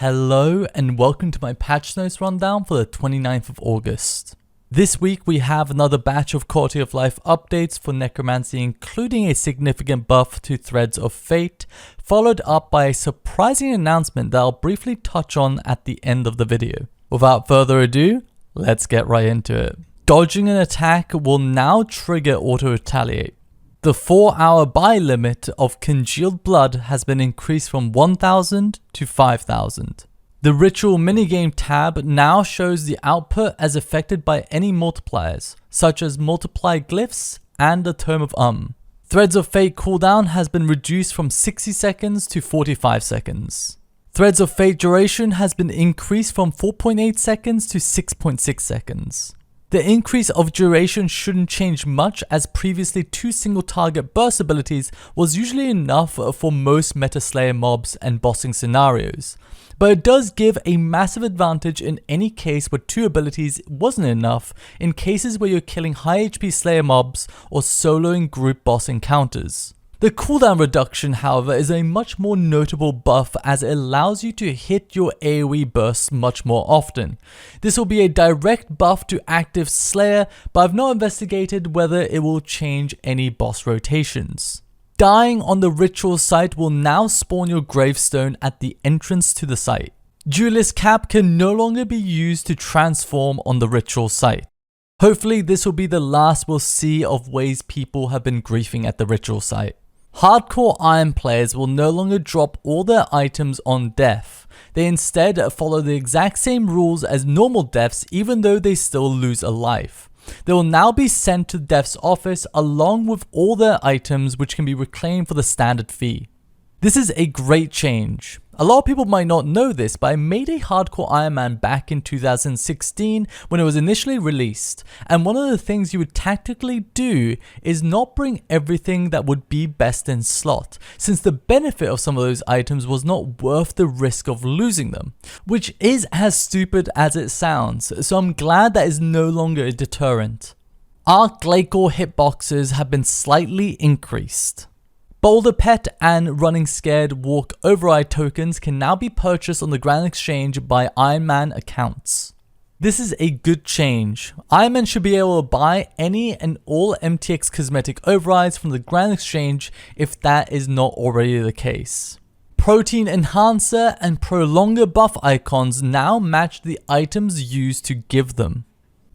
Hello and welcome to my patch notes rundown for the 29th of August. This week we have another batch of quality of life updates for Necromancy, including a significant buff to Threads of Fate, followed up by a surprising announcement that I'll briefly touch on at the end of the video. Without further ado, let's get right into it. Dodging an attack will now trigger auto-retaliate. The 4-hour buy limit of Congealed Blood has been increased from 1000 to 5000. The Ritual minigame tab now shows the output as affected by any multipliers, such as multiply glyphs and the Tome of Threads of Fate cooldown has been reduced from 60 seconds to 45 seconds. Threads of Fate duration has been increased from 4.8 seconds to 6.6 seconds. The increase of duration shouldn't change much, as previously 2 single target burst abilities was usually enough for most meta slayer mobs and bossing scenarios, but it does give a massive advantage in any case where 2 abilities wasn't enough, in cases where you're killing high HP slayer mobs or soloing group boss encounters. The cooldown reduction, however, is a much more notable buff, as it allows you to hit your AoE bursts much more often. This will be a direct buff to active Slayer, but I've not investigated whether it will change any boss rotations. Dying on the ritual site will now spawn your gravestone at the entrance to the site. Duelist Cap can no longer be used to transform on the ritual site. Hopefully this will be the last we'll see of ways people have been griefing at the ritual site. Hardcore Iron players will no longer drop all their items on death. They instead follow the exact same rules as normal deaths, even though they still lose a life. They will now be sent to Death's office along with all their items, which can be reclaimed for the standard fee. This is a great change. A lot of people might not know this, but I made a Hardcore Iron Man back in 2016 when it was initially released, and one of the things you would tactically do is not bring everything that would be best in slot, since the benefit of some of those items was not worth the risk of losing them, which is as stupid as it sounds, so I'm glad that is no longer a deterrent. Arc Glacial hitboxes have been slightly increased. Boulder Pet and Running Scared Walk Override tokens can now be purchased on the Grand Exchange by Iron Man accounts. This is a good change. Iron Man should be able to buy any and all MTX cosmetic overrides from the Grand Exchange if that is not already the case. Protein Enhancer and Prolonger buff icons now match the items used to give them.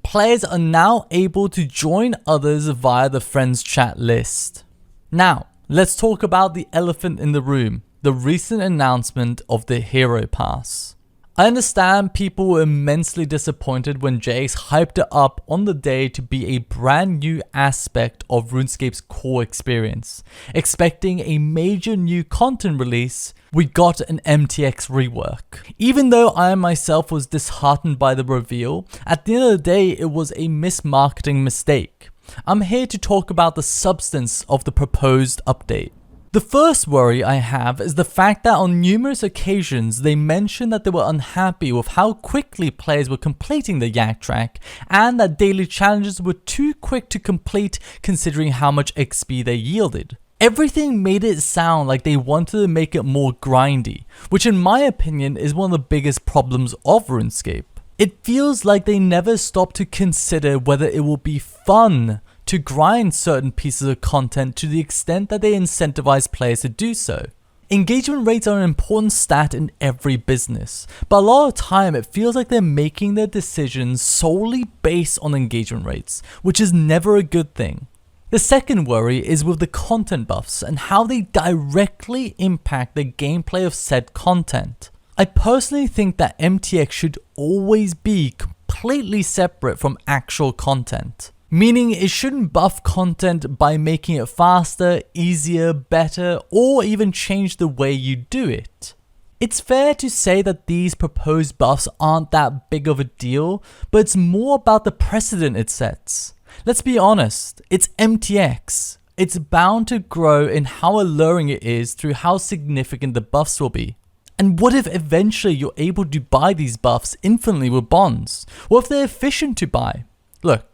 Players are now able to join others via the friends chat list. Now, let's talk about the elephant in the room, the recent announcement of the Hero Pass. I understand people were immensely disappointed when JX hyped it up on the day to be a brand new aspect of RuneScape's core experience. Expecting a major new content release, we got an MTX rework. Even though I myself was disheartened by the reveal, at the end of the day it was a mismarketing mistake. I'm here to talk about the substance of the proposed update. The first worry I have is the fact that on numerous occasions they mentioned that they were unhappy with how quickly players were completing the Yak track, and that daily challenges were too quick to complete considering how much XP they yielded. Everything made it sound like they wanted to make it more grindy, which in my opinion is one of the biggest problems of RuneScape. It feels like they never stop to consider whether it will be fun to grind certain pieces of content to the extent that they incentivize players to do so. Engagement rates are an important stat in every business, but a lot of time it feels like they're making their decisions solely based on engagement rates, which is never a good thing. The second worry is with the content buffs and how they directly impact the gameplay of said content. I personally think that MTX should always be completely separate from actual content. Meaning it shouldn't buff content by making it faster, easier, better, or even change the way you do it. It's fair to say that these proposed buffs aren't that big of a deal, but it's more about the precedent it sets. Let's be honest, it's MTX. It's bound to grow in how alluring it is through how significant the buffs will be. And what if eventually you're able to buy these buffs infinitely with bonds? What if they're efficient to buy? Look,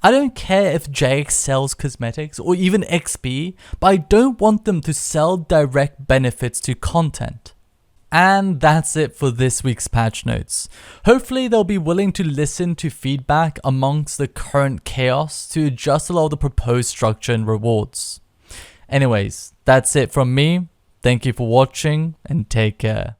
I don't care if JX sells cosmetics or even XP, but I don't want them to sell direct benefits to content. And that's it for this week's patch notes. Hopefully they'll be willing to listen to feedback amongst the current chaos to adjust a lot of the proposed structure and rewards. Anyways, that's it from me. Thank you for watching and take care.